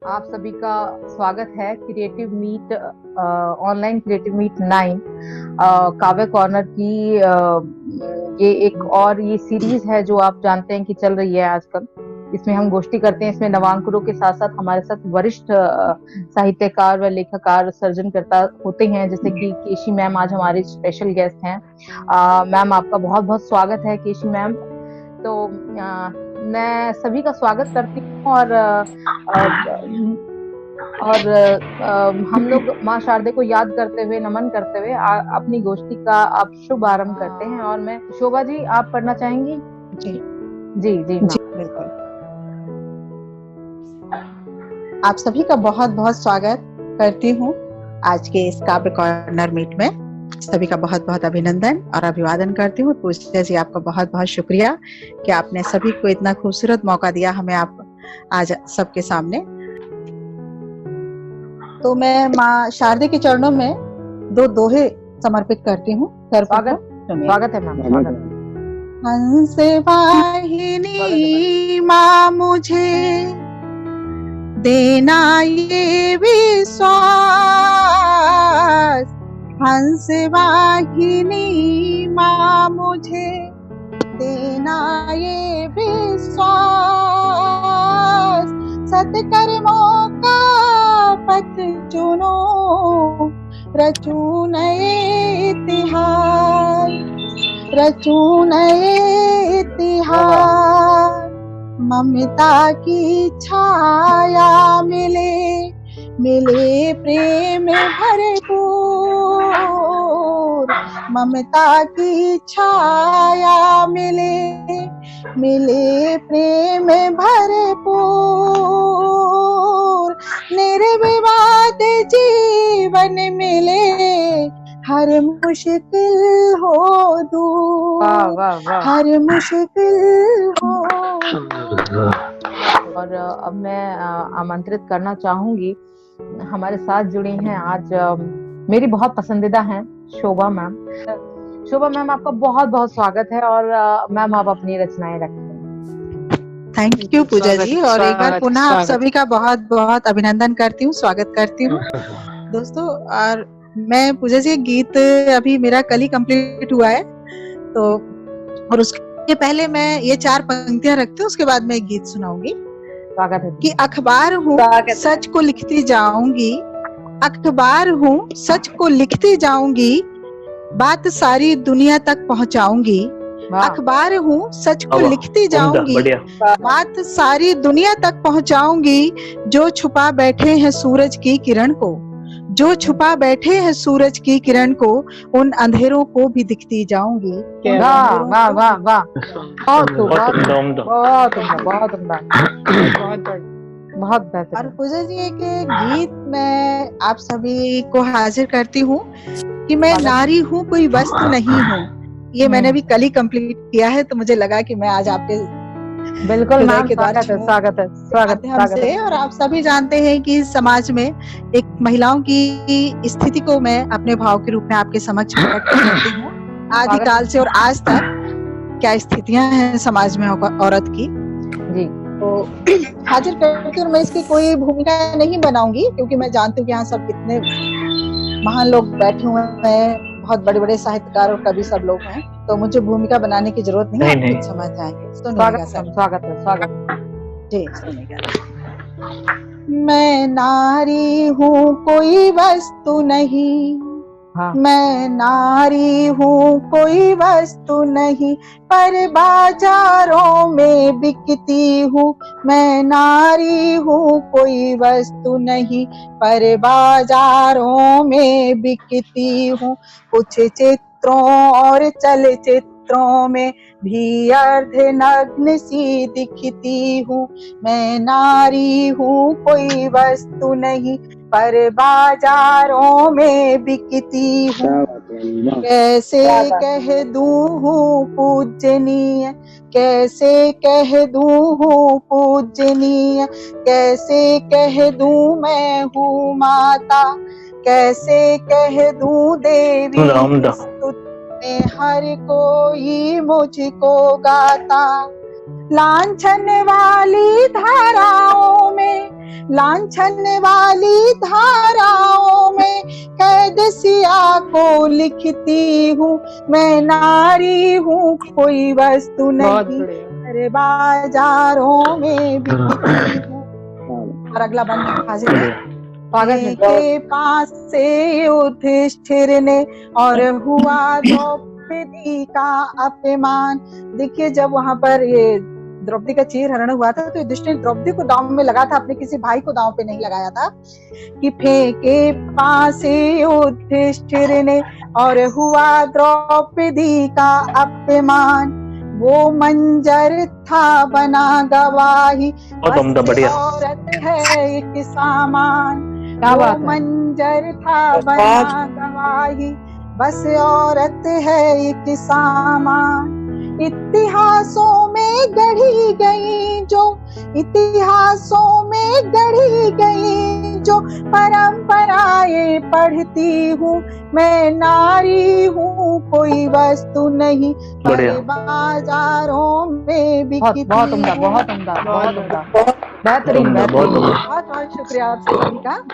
आप सभी का स्वागत है creative meet online creative meet 9 काव्य कॉर्नर की ये एक और ये सीरीज है जो आप जानते हैं कि चल रही है आजकल। इसमें हम गोष्ठी करते हैं। इसमें नवांकुरों के साथ साथ हमारे साथ वरिष्ठ साहित्यकार व लेखकार सर्जनकर्ता होते हैं, जैसे कि केशी मैम आज हमारे स्पेशल गेस्ट हैं। मैम आपका बहुत बहुत स्वागत है केशी मैम। तो मैं सभी का स्वागत करती हूँ और हम लोग माँ शारदे को याद करते हुए, नमन करते हुए अपनी गोष्ठी का आप शुभ आरंभ करते हैं। और मैं शोभा जी, आप पढ़ना चाहेंगी? जी जी जी जी बिल्कुल। आप सभी का बहुत बहुत स्वागत करती हूँ आज के इस काव्य कॉर्नर मीट में। सभी का बहुत बहुत अभिनंदन और अभिवादन करती हूँ। पूजा जी, आपका बहुत बहुत शुक्रिया कि आपने सभी को इतना खूबसूरत मौका दिया हमें आप आज सबके सामने। तो मैं माँ शारदे के चरणों में दो दोहे समर्पित करती हूँ। स्वागत है मैम, स्वागत। हंस वाहिनी माँ मुझे देना ये विश्वास, हंस वाहिनी माँ मुझे देना ये विश्वास, सत्कर्मों का पथ चुनो रचू नए इतिहास, रचू नए इतिहास। ममता की छाया मिले, मिले प्रेम भरपूर, ममता की छाया मिले, मिले प्रेम भरपूर। निर्विवाद जीवन मिले, हर मुश्किल हो दूर, हर मुश्किल हो। और अब मैं आमंत्रित करना चाहूंगी, हमारे साथ जुड़ी हैं आज मेरी बहुत पसंदीदा हैं शोभा मैम। शोभा मैम, आपका बहुत बहुत स्वागत है। और मैम, आप अपनी रचनाएं रखें। थैंक यू पूजा जी, और एक बार पुनः आप सभी का बहुत बहुत अभिनंदन करती हूँ, स्वागत करती हूँ दोस्तों। और मैं पूजा जी, गीत अभी मेरा कल ही कंप्लीट हुआ है, तो और उसके पहले मैं ये 4 पंक्तियां रखती हूँ, उसके बाद मैं गीत सुनाऊंगी। स्वागत है। कि अखबार हूँ सच को लिखती जाऊंगी, अखबार हूँ सच को लिखती जाऊंगी, बात सारी दुनिया तक पहुंचाऊंगी। अखबार हूँ सच को लिखती जाऊंगी, बात सारी दुनिया तक पहुंचाऊंगी। जो छुपा बैठे हैं सूरज की किरण को, जो छुपा बैठे हैं सूरज की किरण को, उन अंधेरों को भी दिखती जाऊंगी। वाह वाह वाह वाह, बहुत बेहतर। और पूजा जी, एक गीत मैं आप सभी को हाजिर करती हूँ कि मैं नारी हूँ कोई वस्तु नहीं हूँ। ये मैंने भी कल ही कंप्लीट किया है, तो मुझे लगा कि मैं आज आपके बिल्कुल मैम, स्वागत है। और आप सभी जानते हैं कि समाज में एक महिलाओं की स्थिति को मैं अपने भाव के रूप में आपके समक्ष प्रकट करती हूँ। आदिकाल से और आज तक क्या स्थितियां हैं समाज में औरत की, जी तो हाजिर करती हूँ। मैं इसकी कोई भूमिका नहीं बनाऊंगी, क्योंकि मैं जानती हूँ कि यहाँ सब कितने महान लोग बैठे हुए हैं, बहुत बड़े बड़े साहित्यकार और कवि सब लोग हैं, तो मुझे भूमिका बनाने की जरूरत नहीं, आप खुद समझ जाएंगे। स्वागत जी, सुनिएगा। मैं नारी हूँ कोई वस्तु नहीं, मैं नारी हूँ कोई वस्तु नहीं, पर बाजारों में बिकती हूँ। मैं नारी हूँ कोई वस्तु नहीं, पर बाजारों में बिकती हूँ। कुछ चित्रों और चलचित्रों में भी अर्धनग्न सी दिखती हूँ। मैं नारी हूँ कोई वस्तु नहीं, पर बाजारों में बिकती हूँ। कैसे कह दूँ हूँ पूजनीय, कैसे कह दूँ हूँ पूजनीय, कैसे कह दूँ मैं हूँ माता, कैसे कह दूँ देवी में हर कोई मुझको गाता। लांछन वाली धाराओं में लांछन वाली धाराओं में कैद सिया को लिखती हूँ। मैं नारी हूँ कोई वस्तु नहीं, अरे बाजारों में बिकती हूँ। और अगला बंद हाजिर है। के पास से युधिष्ठिर ने और हुआ द्रौपदी का अपमान। देखिए जब वहां पर ये द्रौपदी का चीरहरण हुआ था तो युधिष्ठिर द्रौपदी को दांव में लगा था, अपने किसी भाई को दांव पे नहीं लगाया था। कि फेंके पास से युधिष्ठिर ने और हुआ द्रौपदी का अपमान। वो मंजर था बना गवाही, औरत है एक सामान। वो मंजर था बना गवाही, बस औरत है एक सामान। इतिहासों में गढ़ी गई जो, इतिहासों में गढ़ी गई जो परंपराएं पढ़ती हूँ। मैं नारी हूँ कोई वस्तु नहीं, पर बाजारों में बिकती हूँ। बहुत उम्दा, बहुत उम्दा, बहुत उम्दा, बेहतरीन, बेहतरीन। बहुत शुक्रिया आप सभी का।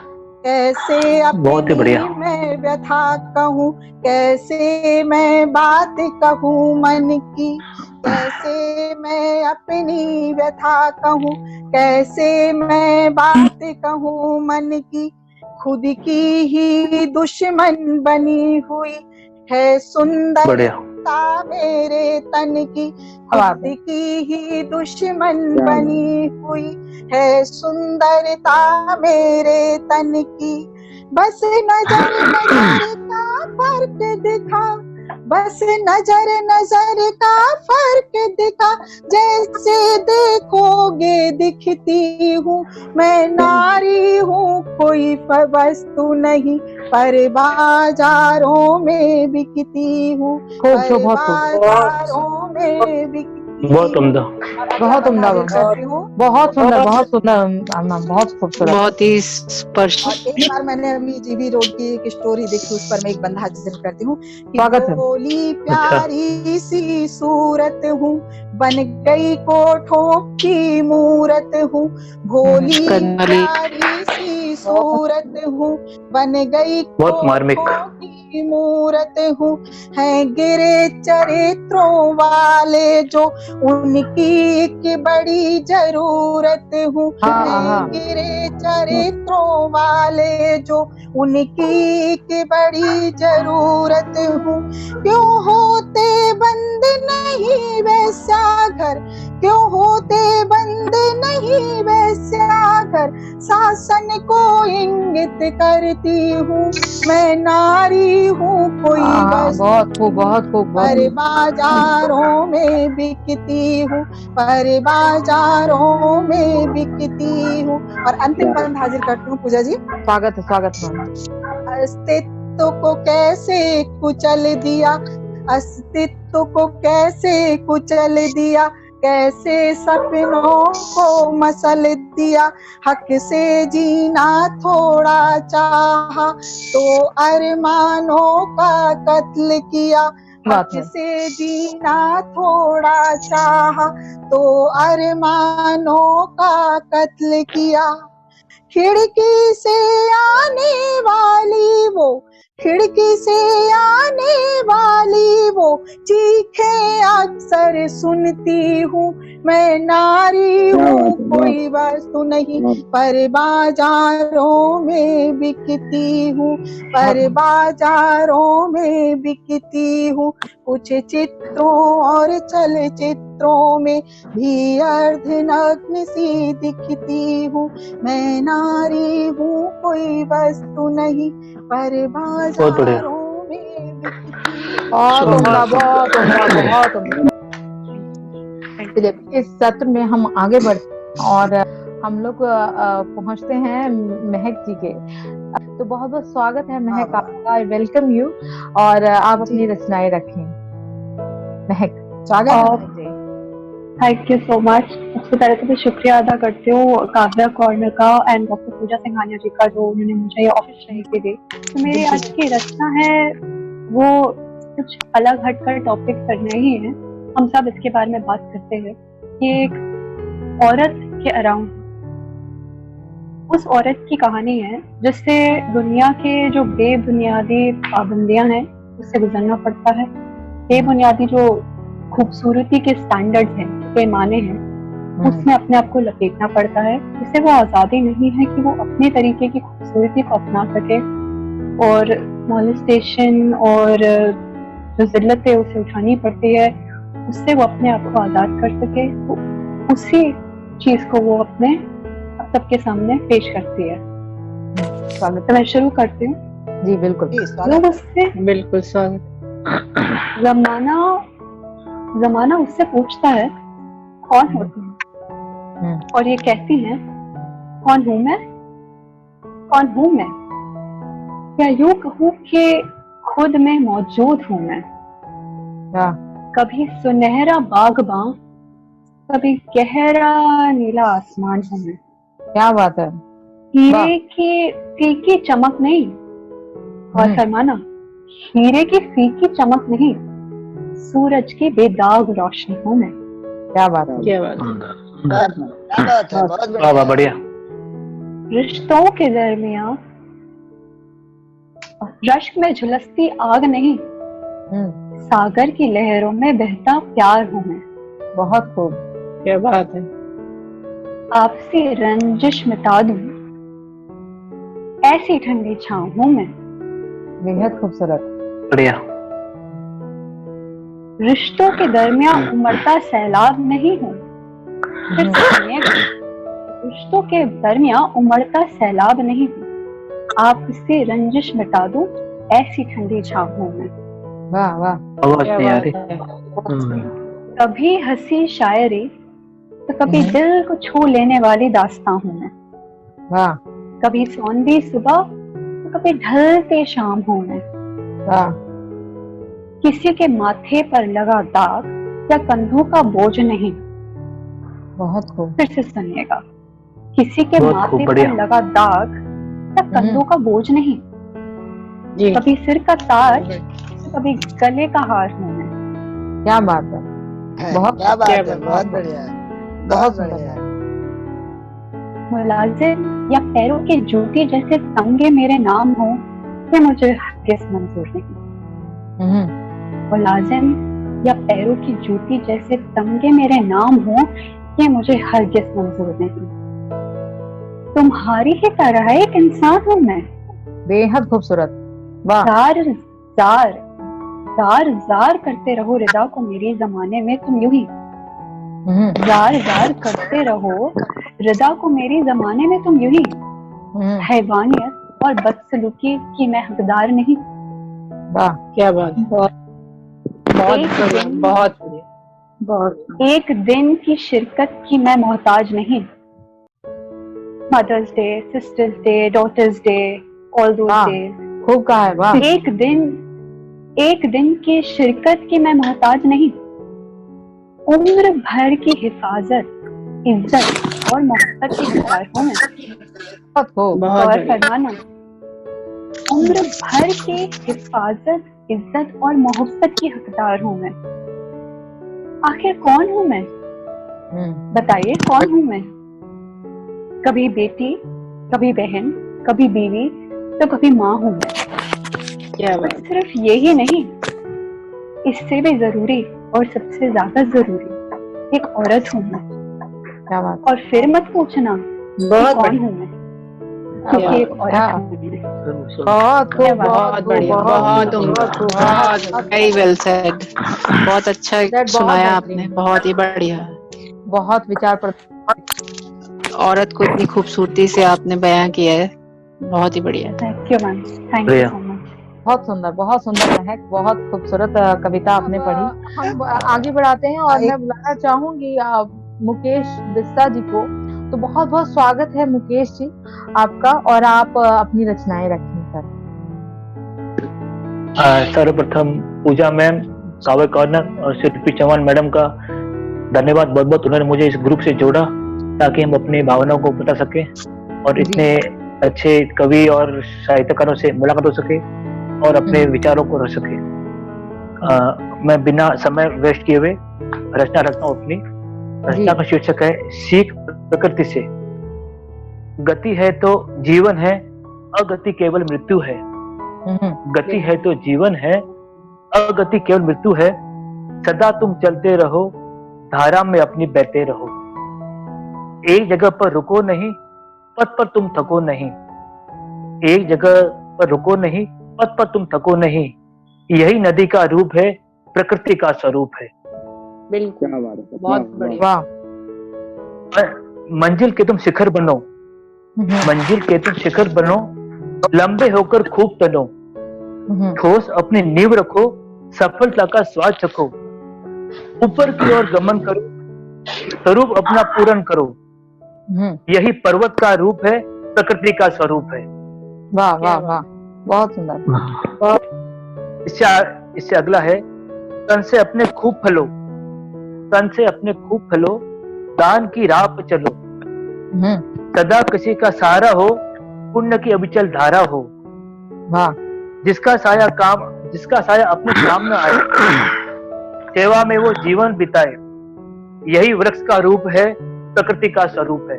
कैसे अपनी मैं व्यथा कहूँ, कैसे मैं बात कहूँ मन की, कैसे मैं अपनी व्यथा कहूँ, कैसे मैं बात कहूँ मन की। खुद की ही दुश्मन बनी हुई है सुंदरता मेरे तन की, खुद की ही दुश्मन बनी हुई है सुंदरता मेरे तन की। बस नजर नजर का फर्क दिखा, बस नजर नजर का फर्क दिखा, जैसे देखोगे दिखती हूँ। मैं नारी हूँ कोई वस्तु नहीं, पर बाजारों में बिकती हूँ, पर बाजारों में बिकती। बहुत उम्दा, बहुत उम्दा, बहुत सुंदर, बहुत सुंदर, बहुत खूबसूरत, बहुत ही स्पर्श। एक बार मैंने अभी जीबी रोड की एक स्टोरी देखी, उस पर मैं एक बंदा हाजिर करती हूँ। भोली प्यारी सी सूरत हूँ, बन गई कोठों की मूरत हूँ। भोली प्यारी सी सूरत हूँ, बन गई कोठों की मूरत हूँ। है गिरे चरित्रों वाले जो, उनकी एक बड़ी जरूरत हूँ। गिरे चरित्रों वाले जो, उनकी एक बड़ी जरूरत हूँ। क्यों होते बंद नहीं वैसा घर, क्यों होते बंद नहीं वैसा घर, शासन को इंगित करती हूँ। मैं नारी हूँ कोई बहुत खूब, बहुत खूब, पर बाजारों में बिकती हूँ, पर बाजारों में बिकती हूँ। और अंतिम बंद हाजिर करती हूँ पूजा जी। स्वागत है, स्वागत है। अस्तित्व को कैसे कुचल दिया, अस्तित्व को कैसे कुचल दिया, कैसे सपनों को मसल दिया। हक से जीना थोड़ा चाहा तो अरमानों का कत्ल किया। हक से जीना थोड़ा चाहा तो अरमानों का कत्ल किया। खिड़की से आने वाली वो, खिड़की से आने वाली वो चीखें अक्सर सुनती हूँ। मैं नारी हूँ कोई वस्तु नहीं, पर बाजारों में बिकती हूँ, पर बाजारों में बिकती हूँ। कुछ चित्रों और चलचित्रों में भी अर्धनग्न सी दिखती हूँ। मैं नारी हूँ कोई वस्तु नहीं, पर बाजारों में बिकती। बहुत इस सत्र में हम आगे बढ़ते और हम लोग पहुंचते हैं महक जी के। तो बहुत बहुत स्वागत है महक आपका, आई वेलकम यू। और आप अपनी रचनाएं रखें महक। स्वागत है। Thank you so much. सबसे पहले तो मैं शुक्रिया अदा करती हूँ काव्या कॉर्नर का एंड डॉक्टर पूजा सिंघानिया जी का, जो उन्होंने मुझे ये ऑफिस रह के दी। तो मेरी आज की रचना है वो कुछ अलग हटकर टॉपिक पर नहीं है, हम सब इसके बारे में बात करते हैं। ये एक औरत के अराउंड। उस औरत की कहानी है जिससे दुनिया के जो बेबुनियादी पाबंदियां हैं उससे गुजरना पड़ता है। बेबुनियादी जो खूबसूरती के स्टैंडर्ड्स हैं, पैमाने हैं, उसमें अपने आप को लपेटना पड़ता है। इससे वो आज़ादी नहीं है कि वो अपने तरीके की खूबसूरती को अपना सके और मॉलेस्टेशन और जो जिल्लतें उसे उठानी पड़ती है उससे वो अपने आप को आज़ाद कर सके। तो उसी चीज को वो अपने सबके सामने पेश करती है। तो मैं शुरू करती हूँ। जी बिल्कुल। लोग उससे बिल्कुल स्वागत। जमाना उससे पूछता है कौन हो तुम, और ये कहती है कौन हूँ मैं, कौन हूँ मैं, या यूं कहूँ कि खुद में मौजूद हूँ मैं। कभी सुनहरा बागबां, कभी गहरा नीला आसमान हूँ मैं। क्या बात है। हीरे की फीकी चमक नहीं, और फरमाना हीरे की फीकी चमक नहीं, सूरज की बेदाग रोशनी हूँ मैं। क्या बात है, क्या बात है, बहुत बढ़िया। रिश्तों के दरमियान रश्क में झुलसती आग नहीं, सागर की लहरों में बहता प्यार हूँ मैं। बहुत खूब। क्या बात है। आपसे रंजिश मिटा दूं, ऐसी ठंडी छांव हूँ मैं। बेहद खूबसूरत। बढ़िया। रिश्तों के दरमियान उमड़ता सैलाब नहीं हूँ। फिर से सुनिएगा, रिश्तों के दरमियान उमड़ता सैलाब नहीं हूँ, आपसे रंजिश मिटा दूं, ऐसी ठंडी छांव हूँ मैं। वाह वाह। क्या बात है। कभी हंसी शायरी तो कभी दिल को छू लेने वाली दास्तां हूँ मैं। वाह। कभी सौंधी सुबह तो कभी ढलते शाम हूँ मैं। वाह। किसी के माथे पर लगा दाग या कंधों का बोझ नहीं। बहुत खूब। फिर से सुनिएगा, किसी के बहुत माथे खूब, पर बढ़िया। लगा दाग या कंधों का बोझ नहीं। जी। कभी सिर का ताज तो कभी गले का हार हूँ मैं। क्या बात है। बहुत क्या बात क्या है, बात बहुत बढ़िया है, बहुत बहुत बढ़िया। बढ़िया। मुलाजिम या पैरों की जूती जैसे तंगे मेरे नाम हो, ये मुझे हरगिज़ मंजूर नहीं। मुलाजिम या पैरों की जूती जैसे तंगे मेरे नाम हो, ये मुझे हरगिज़ मंजूर नहीं। तुम्हारी ही तरह एक इंसान हूँ मैं। बेहद खूबसूरत। वाह। जार जार जार जार करते रहो रिदा को मेरी जमाने में तुम यूं ही। जार जार करते रहो रिदा को मेरी जमाने में तुम यूं ही। हैवानियत और बदसलूकी की मैं हकदार नहीं। वाह। क्या बात है। बहुत बढ़िया, बहुत बढ़िया, बहुत। एक दिन की शिरकत की मैं मोहताज नहीं। Mothers day, sisters day, daughters day, all those days. खूब कहा है। वाह। एक दिन की शिरकत की मैं मोहताज नहीं। उम्र भर की हिफाजत, इज्जत और मोहब्बत की हकदार हूँ मैं। बहुत खूब। और फरमाना, उम्र भर की हिफाजत, इज्जत और मोहब्बत की हकदार हूँ मैं। आखिर कौन हूँ मैं? बताइए कौन हूँ मैं? कभी बेटी, कभी बहन, कभी बीवी, तो कभी माँ हूँ मैं। क्या बात। सिर्फ यही नहीं, इससे भी जरूरी और सबसे ज्यादा जरूरी, एक औरत हूँ मैं। क्या बात। और फिर मत पूछना बहुत कौन बढ़िया। हूँ मैं, क्योंकि एक औरत हूँ मैं। बहुत खूब। बहुत बढ़िया, बहुत उम्दा, बहुत वेरी वेल सेड। बहुत अच्छा सुनाया आपने, बहुत ही बढ़िया। बहुत विचार पर औरत को इतनी खूबसूरती से आपने बयां किया है, बहुत ही बढ़िया। Thank you ma'am, thank you so much. बहुत सुंदर महक, बहुत खूबसूरत कविता आपने पढ़ी। हम आगे बढ़ाते हैं और मैं बुलाना चाहूंगी मुकेश बिस्सा जी को। तो बहुत बहुत स्वागत है मुकेश जी आपका, और आप अपनी रचनाएं रखें सर। सर्वप्रथम पूजा मैम, काव्य कॉर्नर और शिल्पी चौहान मैडम का धन्यवाद बहुत बहुत। उन्होंने मुझे इस ग्रुप से जोड़ा ताकि हम अपनी भावनाओं को बता सके और इतने अच्छे कवि और साहित्यकारों से मुलाकात हो सके और अपने विचारों को रख सके। मैं बिना समय वेस्ट किए हुए रचना रखता हूँ अपनी। रचना का शीर्षक है सीख प्रकृति से। गति है तो जीवन है, अगति केवल मृत्यु है। गति है तो जीवन है, अगति केवल मृत्यु है। सदा तुम चलते रहो, धारा में अपनी बहते रहो। एक जगह पर रुको नहीं, पथ पर तुम थको नहीं। एक जगह पर रुको नहीं, पथ पर तुम थको नहीं। यही नदी का रूप है, प्रकृति का स्वरूप है। बिल्कुल, बहुत बढ़िया। वाह। मंजिल के तुम शिखर बनो, मंजिल के तुम शिखर बनो, लंबे होकर खूब तनो। ठोस अपनी नींव रखो, सफलता का स्वाद चखो। ऊपर की ओर गमन करो, स्वरूप अपना पूर्ण करो। यही पर्वत का रूप है, प्रकृति का स्वरूप है। वाह वाह वाह, बहुत सुंदर। इससे अगला है, तन से अपने खूब फलो, तन से अपने खूब फलो, दान की राह पर चलो। सदा किसी का सहारा हो, पुण्य की अविचल धारा हो। वाह। जिसका साया अपने काम में आए, सेवा में वो जीवन बिताए। यही वृक्ष का रूप है, प्रकृति का स्वरूप है।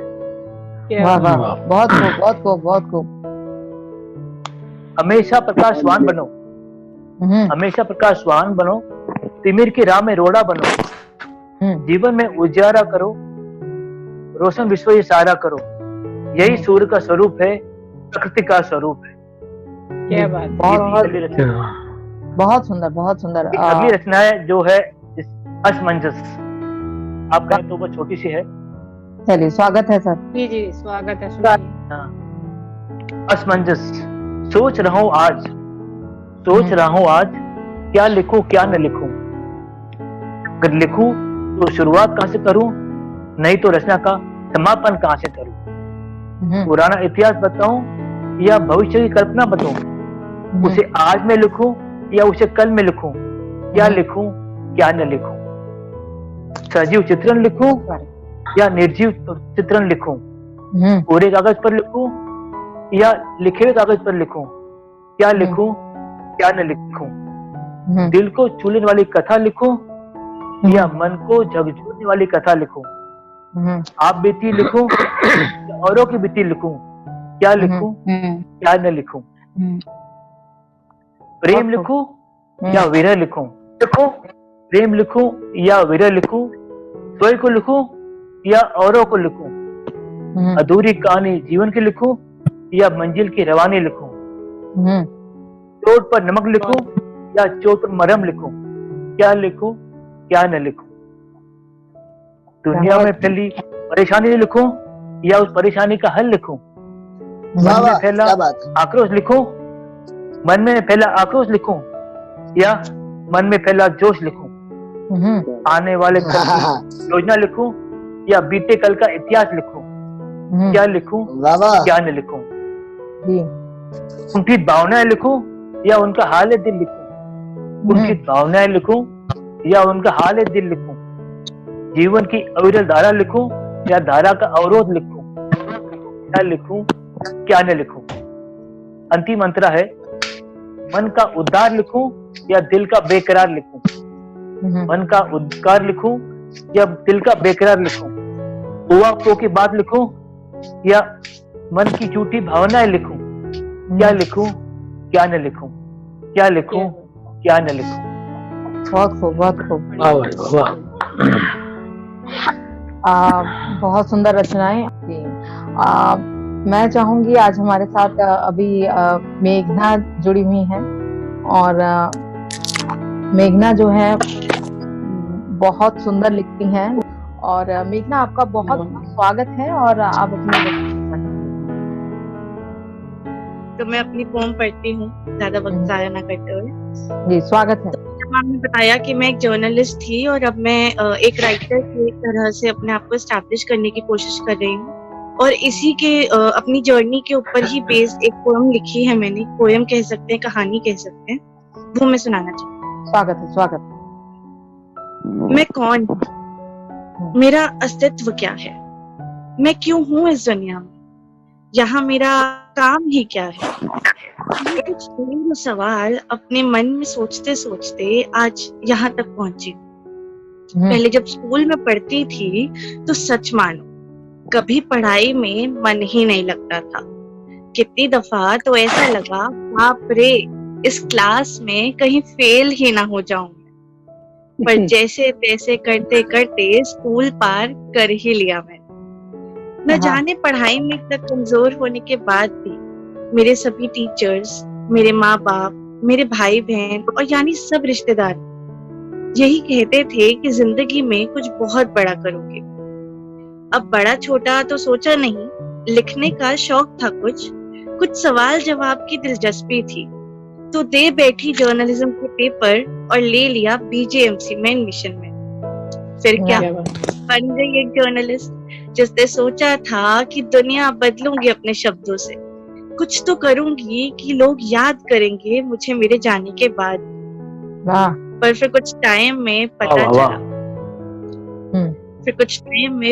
वाह वाह, बहुत खूब, बहुत खूब, बहुत खूब। हमेशा प्रकाशवान बनो, हमेशा प्रकाशवान बनो। तिमिर की राह में रोड़ा बनो। जीवन में उजाला करो, रोशन विश्व ये सारा करो। यही सूर्य का स्वरूप है, प्रकृति का स्वरूप है। क्या बात। बहुत सुंदर, बहुत सुंदर। अगली रचना है जो है असमंजस। आप कहें तो वो छोटी सी है। चलिए, स्वागत है सर। जी जी, स्वागत है। असमंजस। सोच रहा हूँ आज, सोच रहा हूँ आज, क्या लिखूं क्या न लिखूं। अगर लिखूं तो शुरुआत कहाँ से करूं, नहीं तो रचना का समापन कहाँ से करूं। पुराना इतिहास बताऊं या भविष्य की कल्पना बताऊं। उसे आज में लिखूं या उसे कल में लिखूं। क्या लिखूं क्या न लिखूं। सजीव चित्रण लिखूं या निर्जीव चित्रण लिखूं। पूरे कागज पर लिखूं या लिखे हुए कागज पर लिखूं। क्या लिखूं क्या न लिखूं। दिल को छूने वाली कथा लिखूं या मन को झकझोरने वाली कथा लिखूं। आप बीती लिखूं या औरों की बीती लिखूं। क्या लिखूं क्या न लिखूं। प्रेम लिखूं या विरह लिखूं। लिखूं प्रेम लिखूं या विरह लिखूं। स्वयं को लिखूं या औरों को लिखूं। अधूरी कहानी जीवन की लिखूं या मंजिल की रवानी लिखूं। चोट पर नमक लिखूं या चोट पर मरहम लिखूं। क्या लिखूं क्या न लिखूं। दुनिया में फैली परेशानी लिखूं या उस परेशानी का हल लिखूं। मन में फैला आक्रोश लिखूं, मन में फैला आक्रोश लिखूं या मन में फैला जोश लिखूं। आने वाले कल की योजना लिखूं या बीते कल का इतिहास लिखूं। क्या लिखूं क्या न लिखूं। कुंठित भावनाएं लिखूं या उनका हाल दिल लिखूं। कुंठित भावनाएं लिखूं या उनका हाल दिल लिखूं। जीवन की अविरल धारा लिखूं या धारा का अवरोध लिखूं। क्या लिखूं क्या न लिखूं। अंतिम अंतरा है, मन का उद्धार लिखूं या दिल का बेकरार लिखूं। मन का उद्धार लिखूं या दिल का बेकरार लिखूं। हुआ को की बात लिखूं या मन की झूठी भावनाएं लिखूं। क्या लिखूं क्या न लिखूं। क्या लिखूं क्या न लिखूं। बहुत खूब, बहुत खूब। बहुत सुंदर रचनाएं। मैं चाहूंगी आज हमारे साथ अभी मेघना जुड़ी हुई हैं और मेघना जो है बहुत सुंदर लिखती हैं। और मेघना, आपका बहुत स्वागत है और आप अपनी तो मैं अपनी पोम पढ़ती हूँ ज्यादा वक्त जाया ना करते हुए। जी, स्वागत है। आपने बताया कि मैं एक जर्नलिस्ट थी और अब मैं एक राइटर की तरह से अपने आप को एस्टैब्लिश करने की कोशिश कर रही हूँ और इसी के अपनी जर्नी के ऊपर ही बेस्ड एक पोएम लिखी है मैंने। पोएम कह सकते हैं, कहानी कह सकते हैं, वो मैं सुनाना चाहती हूँ। स्वागत है, स्वागत। मैं कौन हूँ, मेरा अस्तित्व क्या है, मैं क्यों हूँ इस दुनिया में, यहाँ मेरा काम ही क्या है। कुछ सवाल अपने मन में सोचते सोचते आज यहाँ तक पहुंची। पहले जब स्कूल में पढ़ती थी तो सच मानो कभी पढ़ाई में मन ही नहीं लगता था। कितनी दफा तो ऐसा लगा, बाप रे, इस क्लास में कहीं फेल ही ना हो जाऊं। पर जैसे तैसे करते करते स्कूल पार कर ही लिया मैंने। न जाने पढ़ाई में इतना कमजोर होने के बाद भी मेरे सभी टीचर्स, मेरे माँ बाप, मेरे भाई बहन और यानी सब रिश्तेदार यही कहते थे कि जिंदगी में कुछ बहुत बड़ा करोगे। अब बड़ा छोटा तो सोचा नहीं, लिखने का शौक था, कुछ सवाल जवाब की दिलचस्पी थी, तो दे बैठी जर्नलिज्म के पेपर और ले लिया बीजेएमसी में एडमिशन में। फिर क्या, बन गई एक जर्नलिस्ट जिसने सोचा था कि दुनिया बदलूंगी अपने शब्दों से, कुछ तो करूंगी कि लोग याद करेंगे मुझे मेरे जाने के बाद। पर फिर कुछ टाइम में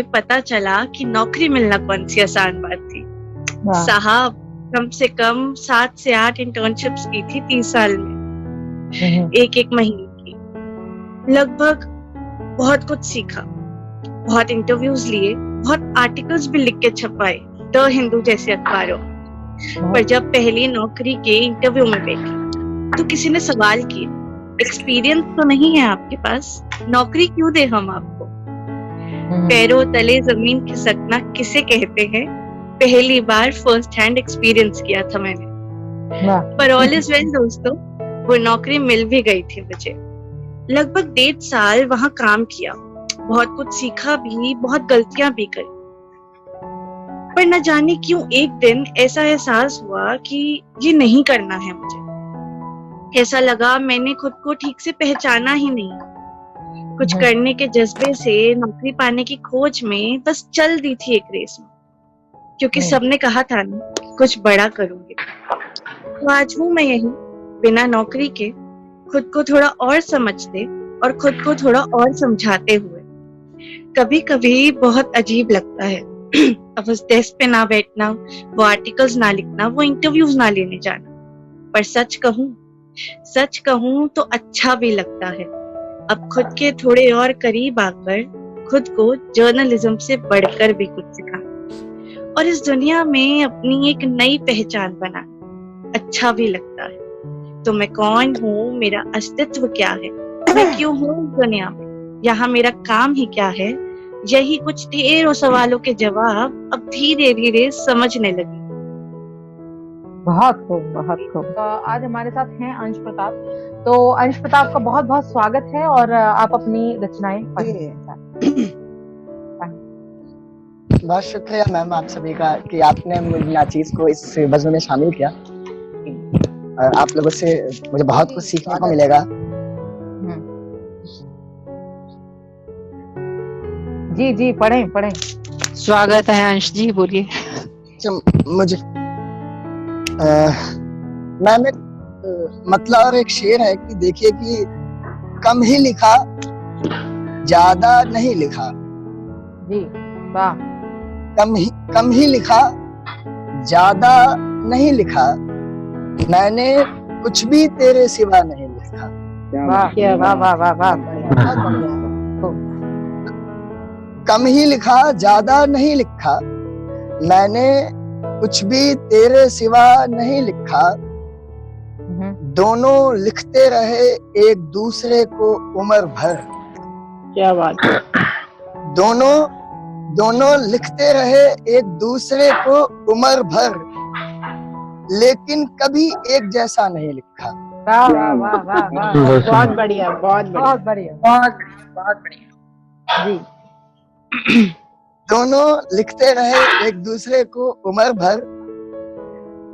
पता चला कि नौकरी मिलना कौन सी आसान बात थी। साहब, कम से कम 7 से 8 इंटर्नशिप्स की थी 30 साल में, एक महीने की। लगभग बहुत कुछ सीखा, बहुत इंटरव्यूज लिए, बहुत आर्टिकल्स भी लिख के छपवाए द हिंदू जैसे अखबारों। पर जब पहली नौकरी के इंटरव्यू में बैठी तो किसी ने सवाल किया, एक्सपीरियंस तो नहीं है आपके पास, नौकरी क्यों दे हम आपको? पैरों तले जमीन खिसकना किसे कहते हैं, पहली बार फर्स्ट हैंड एक्सपीरियंस किया था मैंने। पर ऑल इज वेल दोस्तों, वो नौकरी मिल भी गई थी मुझे। लगभग 1.5 साल वहां काम किया, बहुत कुछ सीखा भी, बहुत गलतियां भी करी। पर न जाने क्यों एक दिन ऐसा एहसास हुआ कि ये नहीं करना है मुझे। ऐसा लगा मैंने खुद को ठीक से पहचाना ही नहीं। कुछ करने के जज्बे से नौकरी पाने की खोज में बस चल दी थी एक रेस में, क्योंकि सबने कहा था ना कुछ बड़ा करूंगी। तो आज हूं मैं यहीं बिना नौकरी के, खुद को थोड़ा और समझते और खुद को थोड़ा और समझाते हुए। कभी कभी बहुत अजीब लगता है अब उस डेस्क पे ना बैठना, वो आर्टिकल्स ना लिखना, वो इंटरव्यूज ना लेने जाना। पर सच कहूं तो अच्छा भी लगता है अब खुद के थोड़े और करीब आकर खुद को जर्नलिज्म से बढ़कर भी कुछ सिखा और इस दुनिया में अपनी एक नई पहचान बनाना अच्छा भी लगता है। तो मैं कौन हूँ, मेरा अस्तित्व क्या है, मैं क्यों हूँ इस दुनिया में, यहाँ मेरा काम ही क्या है, यही कुछ ढेरों सवालों के जवाब अब धीरे धीरे समझने लगी। बहुत खूब। आज हमारे साथ हैं अंश प्रताप। तो अंश प्रताप का बहुत बहुत स्वागत है और आप अपनी रचनाएं पढ़ें। बहुत शुक्रिया मैम आप सभी का कि आपने मुझे नाचीज को इस वज़न में शामिल किया और आप लोगों से मुझे बहुत कुछ सीखने को मिलेगा। जी पढ़ें। स्वागत है अंश जी, बोलिए। मुझे मैम मतलब और एक शेर है कि देखिए कि कम ही लिखा ज्यादा नहीं लिखा। जी वाह। कम ही लिखा ज्यादा नहीं लिखा, मैंने कुछ भी तेरे सिवा नहीं लिखा। वाह। कम ही लिखा ज्यादा नहीं लिखा, मैंने कुछ भी तेरे सिवा नहीं लिखा। दोनों लिखते रहे एक दूसरे को उम्र भर। क्या बात है। दोनों लिखते रहे एक दूसरे को उम्र भर, लेकिन कभी एक जैसा नहीं लिखा। वाह। बहुत बढ़िया जी। दोनों लिखते रहे एक दूसरे को उम्र भर,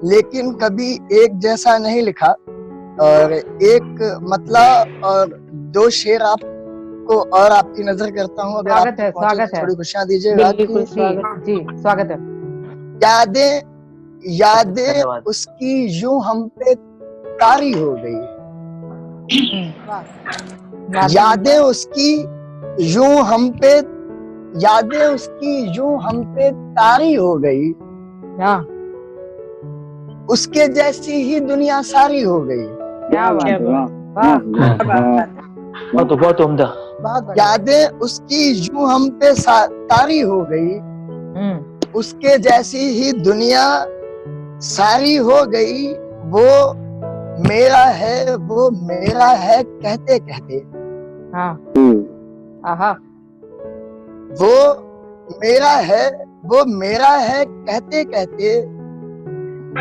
लेकिन कभी एक जैसा नहीं लिखा। और एक मतलब और 2 शेर आपको और आपकी नजर करता हूँ, अगर स्वागत है। थोड़ी खुशियां दीजिएगा। जी स्वागत है। यादें उसकी यूं हम पे तारी हो गई। यादें उसकी यूं हम पे तारी हो गई। उसके जैसी ही दुनिया सारी हो गई। क्या बात। बहुत उम्दा। यादें उसकी यूं हम पे तारी हो गई, उसके जैसी ही दुनिया सारी हो गई, वो मेरा है कहते कहते। हाँ। आहा। वो मेरा है कहते कहते,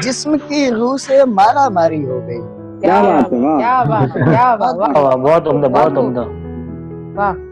जिस्म की रूह से मारा मारी हो गई। क्या बात है, क्या बात है, क्या बात है, बहुत उम्दा, बहुत उम्दा। वाह।